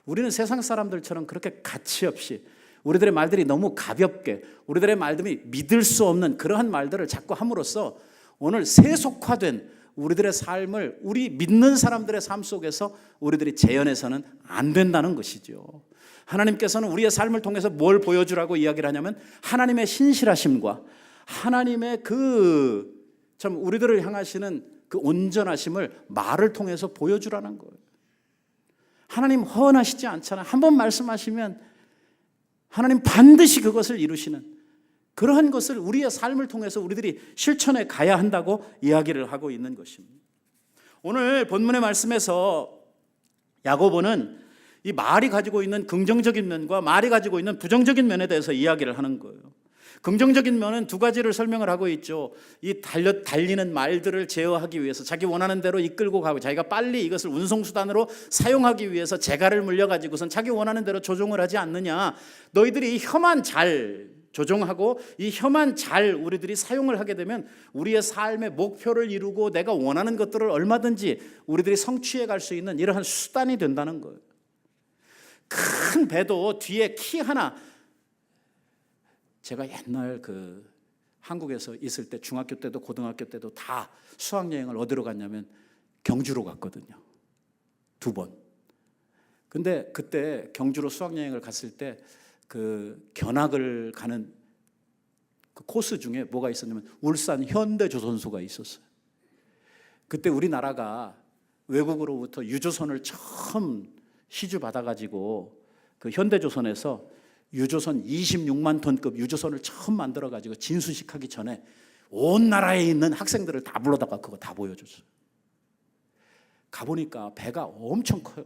우리는 세상 사람들처럼 그렇게 가치 없이 우리들의 말들이 너무 가볍게 우리들의 말들이 믿을 수 없는 그러한 말들을 자꾸 함으로써 오늘 세속화된 우리들의 삶을 우리 믿는 사람들의 삶 속에서 우리들이 재현해서는 안 된다는 것이죠. 하나님께서는 우리의 삶을 통해서 뭘 보여주라고 이야기를 하냐면 하나님의 신실하심과 하나님의 참 우리들을 향하시는 그 온전하심을 말을 통해서 보여주라는 거예요. 하나님 허언하시지 않잖아요. 한번 말씀하시면 하나님 반드시 그것을 이루시는 그러한 것을 우리의 삶을 통해서 우리들이 실천해 가야 한다고 이야기를 하고 있는 것입니다. 오늘 본문의 말씀에서 야고보는 이 말이 가지고 있는 긍정적인 면과 말이 가지고 있는 부정적인 면에 대해서 이야기를 하는 거예요. 긍정적인 면은 두 가지를 설명을 하고 있죠. 이 달리는 말들을 제어하기 위해서 자기 원하는 대로 이끌고 가고 자기가 빨리 이것을 운송수단으로 사용하기 위해서 재갈을 물려가지고선 자기 원하는 대로 조종을 하지 않느냐. 너희들이 이 혀만 잘 조종하고 이 혀만 잘 우리들이 사용을 하게 되면 우리의 삶의 목표를 이루고 내가 원하는 것들을 얼마든지 우리들이 성취해 갈 수 있는 이러한 수단이 된다는 거예요. 큰 배도 뒤에 키 하나, 제가 옛날 한국에서 있을 때 중학교 때도 고등학교 때도 다 수학여행을 어디로 갔냐면 경주로 갔거든요. 2번. 근데 그때 경주로 수학여행을 갔을 때 그 견학을 가는 그 코스 중에 뭐가 있었냐면 울산 현대조선소가 있었어요. 그때 우리나라가 외국으로부터 유조선을 처음 시주받아가지고 그 현대조선에서 유조선 26만 톤급 유조선을 처음 만들어가지고 진수식하기 전에 온 나라에 있는 학생들을 다 불러다가 그거 다 보여줬어요. 가보니까 배가 엄청 커요.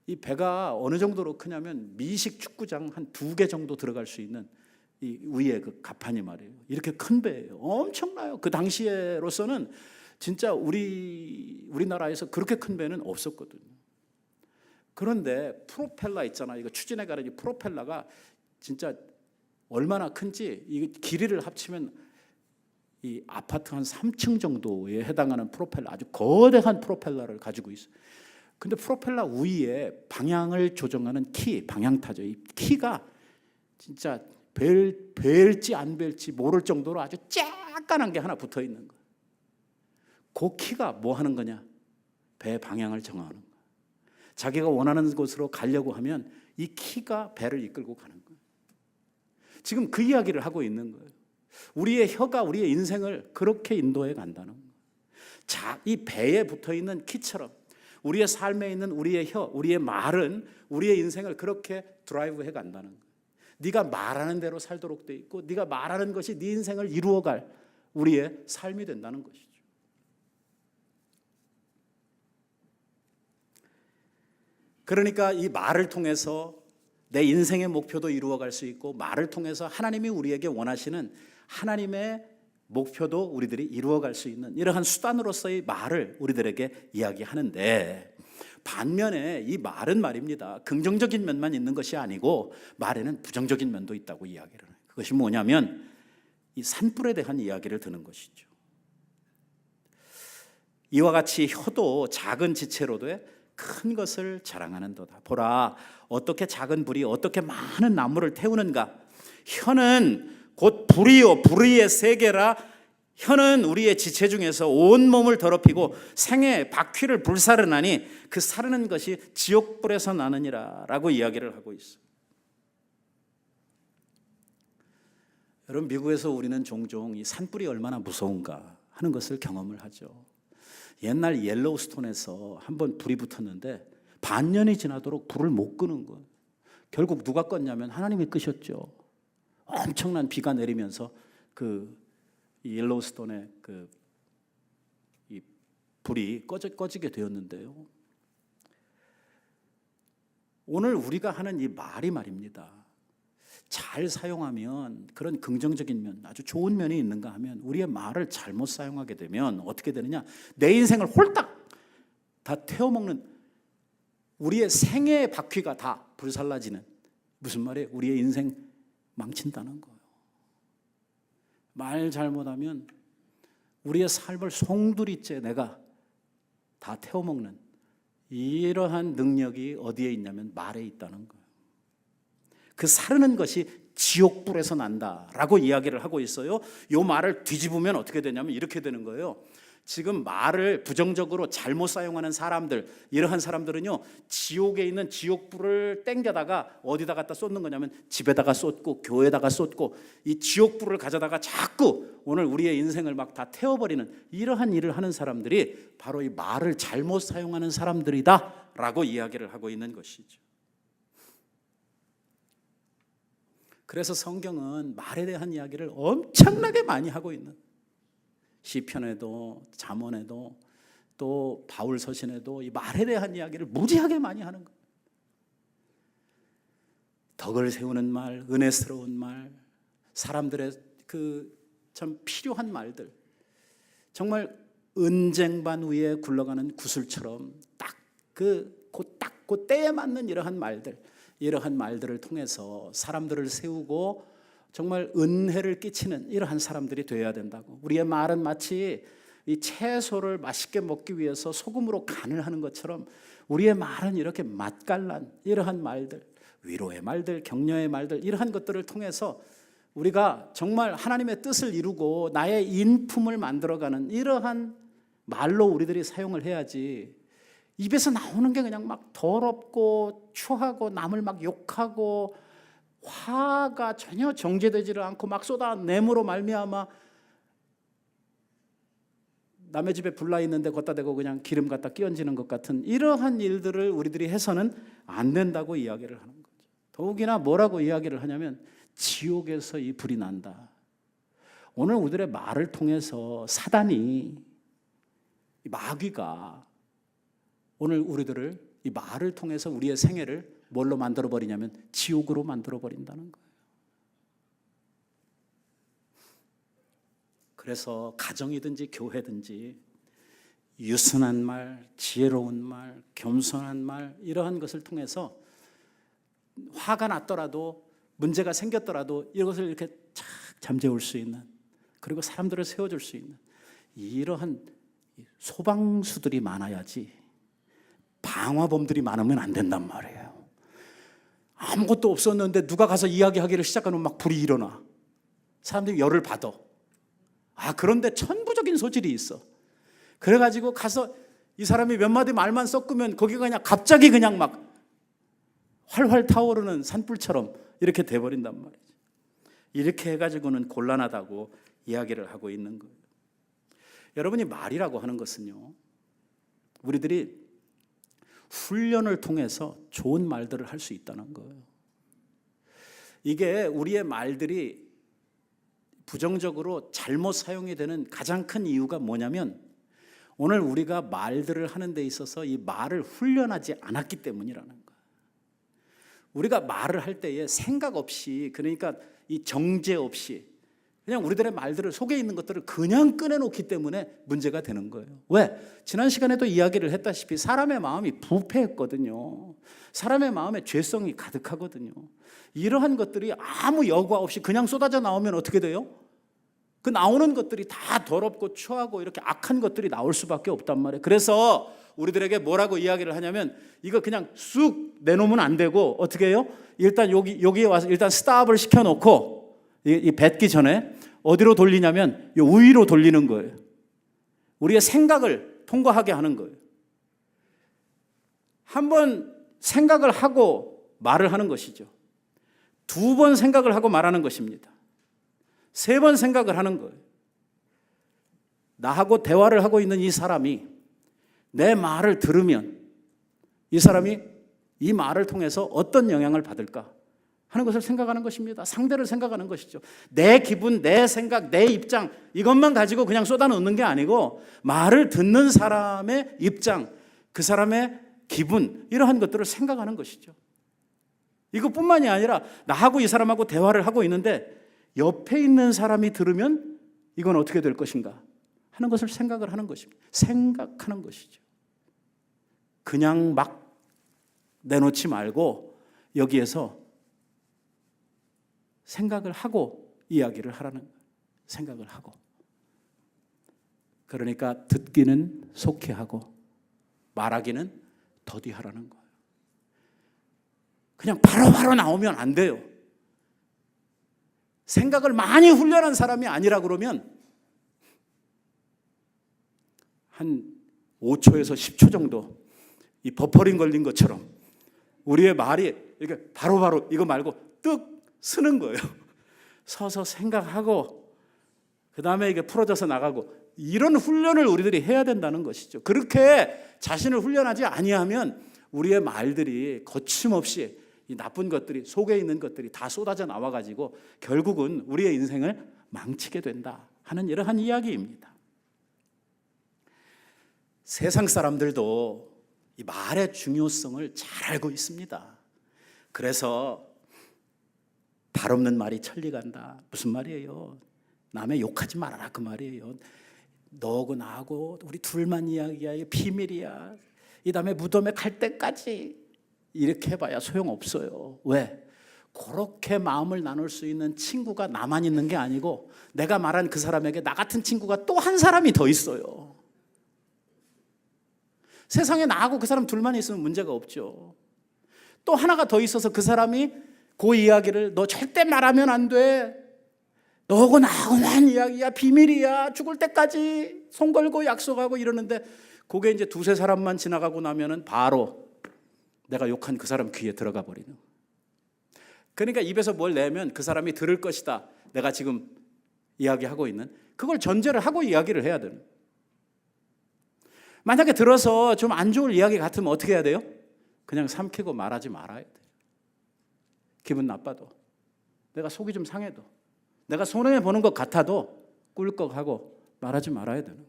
이 배가 어느 정도로 크냐면 미식 축구장 한 2개 정도 들어갈 수 있는 이 위에 그 갑판이 말이에요. 이렇게 큰 배예요. 엄청나요. 그 당시에로서는 진짜 우리나라에서 그렇게 큰 배는 없었거든요. 그런데 프로펠러 있잖아요. 이거 추진해 가는 이 프로펠러가 진짜 얼마나 큰지 이 길이를 합치면 이 아파트 한 3층 정도에 해당하는 프로펠러, 아주 거대한 프로펠러를 가지고 있어요. 근데 프로펠러 위에 방향을 조정하는 키, 방향타죠. 이 키가 진짜 벨지 안 벨지 모를 정도로 아주 쬐깐한 게 하나 붙어 있는 거예요. 그 키가 뭐 하는 거냐? 배 방향을 정하는 거예요. 자기가 원하는 곳으로 가려고 하면 이 키가 배를 이끌고 가는 거예요. 지금 그 이야기를 하고 있는 거예요. 우리의 혀가 우리의 인생을 그렇게 인도해 간다는 거예요. 자, 이 배에 붙어 있는 키처럼 우리의 삶에 있는 우리의 혀, 우리의 말은 우리의 인생을 그렇게 드라이브해 간다는 거예요. 네가 말하는 대로 살도록 돼 있고 네가 말하는 것이 네 인생을 이루어갈 우리의 삶이 된다는 것이죠. 그러니까 이 말을 통해서 내 인생의 목표도 이루어갈 수 있고 말을 통해서 하나님이 우리에게 원하시는 하나님의 목표도 우리들이 이루어갈 수 있는 이러한 수단으로서의 말을 우리들에게 이야기하는데, 반면에 이 말은 말입니다. 긍정적인 면만 있는 것이 아니고 말에는 부정적인 면도 있다고 이야기를 해요. 그것이 뭐냐면 이 산불에 대한 이야기를 드는 것이죠. 이와 같이 혀도 작은 지체로도 큰 것을 자랑하는도다. 보라, 어떻게 작은 불이 어떻게 많은 나무를 태우는가. 혀는 곧 불이요 불의의 세계라. 혀는 우리의 지체 중에서 온 몸을 더럽히고 생의 바퀴를 불사르나니 그 사르는 것이 지옥불에서 나느니라 라고 이야기를 하고 있어요. 여러분, 미국에서 우리는 종종 이 산불이 얼마나 무서운가 하는 것을 경험을 하죠. 옛날 옐로우스톤에서 한번 불이 붙었는데 반년이 지나도록 불을 못 끄는 거예요. 결국 누가 껐냐면 하나님이 끄셨죠. 엄청난 비가 내리면서 그 옐로우스톤의 이 불이 꺼지게 되었는데요. 오늘 우리가 하는 이 말이 말입니다. 잘 사용하면 그런 긍정적인 면, 아주 좋은 면이 있는가 하면 우리의 말을 잘못 사용하게 되면 어떻게 되느냐? 내 인생을 홀딱 다 태워먹는, 우리의 생애의 바퀴가 다 불살라지는, 무슨 말이에요? 우리의 인생 망친다는 거예요. 말 잘못하면 우리의 삶을 송두리째 내가 다 태워먹는 이러한 능력이 어디에 있냐면 말에 있다는 거예요. 그 사르는 것이 지옥불에서 난다라고 이야기를 하고 있어요. 이 말을 뒤집으면 어떻게 되냐면 이렇게 되는 거예요. 지금 말을 부정적으로 잘못 사용하는 사람들, 이러한 사람들은요, 지옥에 있는 지옥불을 땡겨다가 어디다 갖다 쏟는 거냐면 집에다가 쏟고 교회에다가 쏟고 이 지옥불을 가져다가 자꾸 오늘 우리의 인생을 막 다 태워버리는 이러한 일을 하는 사람들이 바로 이 말을 잘못 사용하는 사람들이다라고 이야기를 하고 있는 것이죠. 그래서 성경은 말에 대한 이야기를 엄청나게 많이 하고 있는, 시편에도 잠언에도 또 바울 서신에도 이 말에 대한 이야기를 무지하게 많이 하는 거예요. 덕을 세우는 말, 은혜스러운 말, 사람들의 그 참 필요한 말들, 정말 은쟁반 위에 굴러가는 구슬처럼 딱 그 때에 맞는 이러한 말들, 이러한 말들을 통해서 사람들을 세우고 정말 은혜를 끼치는 이러한 사람들이 되어야 된다고. 우리의 말은 마치 이 채소를 맛있게 먹기 위해서 소금으로 간을 하는 것처럼 우리의 말은 이렇게 맛깔난 이러한 말들, 위로의 말들, 격려의 말들, 이러한 것들을 통해서 우리가 정말 하나님의 뜻을 이루고 나의 인품을 만들어가는 이러한 말로 우리들이 사용을 해야지, 입에서 나오는 게 그냥 막 더럽고 추하고 남을 막 욕하고 화가 전혀 정제되지를 않고 막 쏟아내므로 말미암아 남의 집에 불나 있는데 걷다 대고 그냥 기름 갖다 끼얹는 것 같은 이러한 일들을 우리들이 해서는 안 된다고 이야기를 하는 거죠. 더욱이나 뭐라고 이야기를 하냐면 지옥에서 이 불이 난다. 오늘 우리들의 말을 통해서 사단이, 이 마귀가 오늘 우리들을 이 말을 통해서 우리의 생애를 뭘로 만들어버리냐면 지옥으로 만들어버린다는 거예요. 그래서 가정이든지 교회든지 유순한 말, 지혜로운 말, 겸손한 말 이러한 것을 통해서 화가 났더라도 문제가 생겼더라도 이것을 이렇게 착 잠재울 수 있는, 그리고 사람들을 세워줄 수 있는 이러한 소방수들이 많아야지 방화범들이 많으면 안 된단 말이에요. 아무것도 없었는데 누가 가서 이야기하기를 시작하면 막 불이 일어나. 사람들이 열을 받아. 그런데 천부적인 소질이 있어. 그래가지고 가서 이 사람이 몇 마디 말만 섞으면 거기가 그냥 갑자기 그냥 막 활활 타오르는 산불처럼 이렇게 돼버린단 말이죠. 이렇게 해가지고는 곤란하다고 이야기를 하고 있는 거예요. 여러분이 말이라고 하는 것은요, 우리들이 훈련을 통해서 좋은 말들을 할 수 있다는 거예요. 이게 우리의 말들이 부정적으로 잘못 사용이 되는 가장 큰 이유가 뭐냐면 오늘 우리가 말들을 하는 데 있어서 이 말을 훈련하지 않았기 때문이라는 거예요. 우리가 말을 할 때에 생각 없이, 그러니까 이 정제 없이 그냥 우리들의 말들을, 속에 있는 것들을 그냥 꺼내놓기 때문에 문제가 되는 거예요. 왜? 지난 시간에도 이야기를 했다시피 사람의 마음이 부패했거든요. 사람의 마음에 죄성이 가득하거든요. 이러한 것들이 아무 여과 없이 그냥 쏟아져 나오면 어떻게 돼요? 그 나오는 것들이 다 더럽고 추하고 이렇게 악한 것들이 나올 수밖에 없단 말이에요. 그래서 우리들에게 뭐라고 이야기를 하냐면 이거 그냥 쑥 내놓으면 안 되고 어떻게 해요? 일단 여기에 와서 일단 스탑을 시켜놓고 이 뱉기 전에 어디로 돌리냐면 이 위로 돌리는 거예요. 우리의 생각을 통과하게 하는 거예요. 한 번 생각을 하고 말을 하는 것이죠. 2번 생각을 하고 말하는 것입니다. 3번 생각을 하는 거예요. 나하고 대화를 하고 있는 이 사람이 내 말을 들으면 이 사람이 이 말을 통해서 어떤 영향을 받을까 하는 것을 생각하는 것입니다. 상대를 생각하는 것이죠. 내 기분, 내 생각, 내 입장 이것만 가지고 그냥 쏟아놓는 게 아니고 말을 듣는 사람의 입장, 그 사람의 기분 이러한 것들을 생각하는 것이죠. 이것뿐만이 아니라 나하고 이 사람하고 대화를 하고 있는데 옆에 있는 사람이 들으면 이건 어떻게 될 것인가 하는 것을 생각을 하는 것입니다. 생각하는 것이죠. 그냥 막 내놓지 말고 여기에서 생각을 하고 이야기를 하라는 거예요. 생각을 하고. 그러니까 듣기는 속히 하고 말하기는 더디 하라는 거예요. 그냥 바로바로 나오면 안 돼요. 생각을 많이 훈련한 사람이 아니라 그러면 한 5초에서 10초 정도 이 버퍼링 걸린 것처럼 우리의 말이 이렇게 바로바로 이거 말고 뚝 쓰는 거예요. 서서 생각하고 그 다음에 이게 풀어져서 나가고 이런 훈련을 우리들이 해야 된다는 것이죠. 그렇게 자신을 훈련하지 아니하면 우리의 말들이 거침없이 이 나쁜 것들이 속에 있는 것들이 다 쏟아져 나와가지고 결국은 우리의 인생을 망치게 된다 하는 이러한 이야기입니다. 세상 사람들도 이 말의 중요성을 잘 알고 있습니다. 그래서 발 없는 말이 천리 간다. 무슨 말이에요? 남의 욕하지 말아라 그 말이에요. 너하고 나하고 우리 둘만 이야기야. 이게 비밀이야. 이 다음에 무덤에 갈 때까지 이렇게 해봐야 소용없어요. 왜? 그렇게 마음을 나눌 수 있는 친구가 나만 있는 게 아니고 내가 말한 그 사람에게 나 같은 친구가 또 한 사람이 더 있어요. 세상에 나하고 그 사람 둘만 있으면 문제가 없죠. 또 하나가 더 있어서 그 사람이 그 이야기를 너 절대 말하면 안 돼. 너하고 나하고만 이야기야. 비밀이야. 죽을 때까지 손 걸고 약속하고 이러는데 그게 이제 두세 사람만 지나가고 나면은 바로 내가 욕한 그 사람 귀에 들어가 버리는. 그러니까 입에서 뭘 내면 그 사람이 들을 것이다. 내가 지금 이야기하고 있는 그걸 전제를 하고 이야기를 해야 되는. 만약에 들어서 좀 안 좋을 이야기 같으면 어떻게 해야 돼요? 그냥 삼키고 말하지 말아야 돼요. 기분 나빠도, 내가 속이 좀 상해도, 내가 손해보는 것 같아도 꿀꺽하고 말하지 말아야 되는.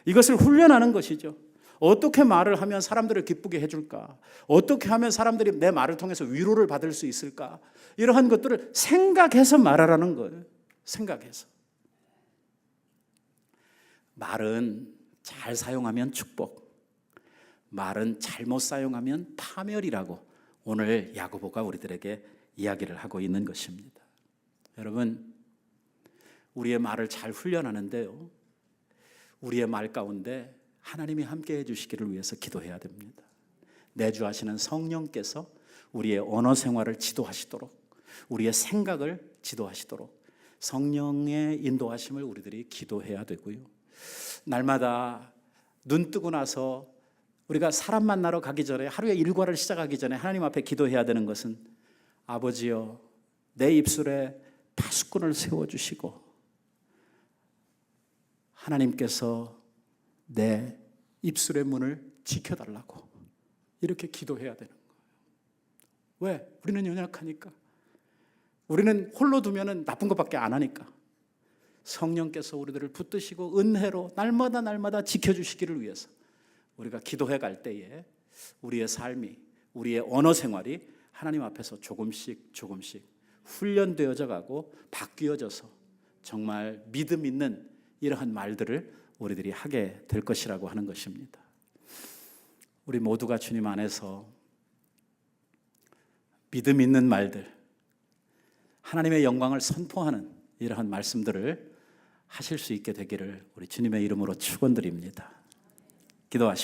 이것을 훈련하는 것이죠. 어떻게 말을 하면 사람들을 기쁘게 해줄까? 어떻게 하면 사람들이 내 말을 통해서 위로를 받을 수 있을까? 이러한 것들을 생각해서 말하라는 거예요. 생각해서. 말은 잘 사용하면 축복, 말은 잘못 사용하면 파멸이라고 오늘 야고보가 우리들에게 이야기를 하고 있는 것입니다. 여러분, 우리의 말을 잘 훈련하는데요, 우리의 말 가운데 하나님이 함께 해주시기를 위해서 기도해야 됩니다. 내주하시는 성령께서 우리의 언어 생활을 지도하시도록, 우리의 생각을 지도하시도록 성령의 인도하심을 우리들이 기도해야 되고요. 날마다 눈 뜨고 나서 우리가 사람 만나러 가기 전에, 하루의 일과를 시작하기 전에 하나님 앞에 기도해야 되는 것은, 아버지여, 내 입술에 파수꾼을 세워주시고 하나님께서 내 입술의 문을 지켜달라고 이렇게 기도해야 되는 거예요. 왜? 우리는 연약하니까. 우리는 홀로 두면 나쁜 것밖에 안 하니까. 성령께서 우리들을 붙드시고 은혜로 날마다 지켜주시기를 위해서 우리가 기도해 갈 때에 우리의 삶이, 우리의 언어 생활이 하나님 앞에서 조금씩 훈련되어져 가고 바뀌어져서 정말 믿음 있는 이러한 말들을 우리들이 하게 될 것이라고 하는 것입니다. 우리 모두가 주님 안에서 믿음 있는 말들, 하나님의 영광을 선포하는 이러한 말씀들을 하실 수 있게 되기를 우리 주님의 이름으로 축원드립니다. 기도하십시오.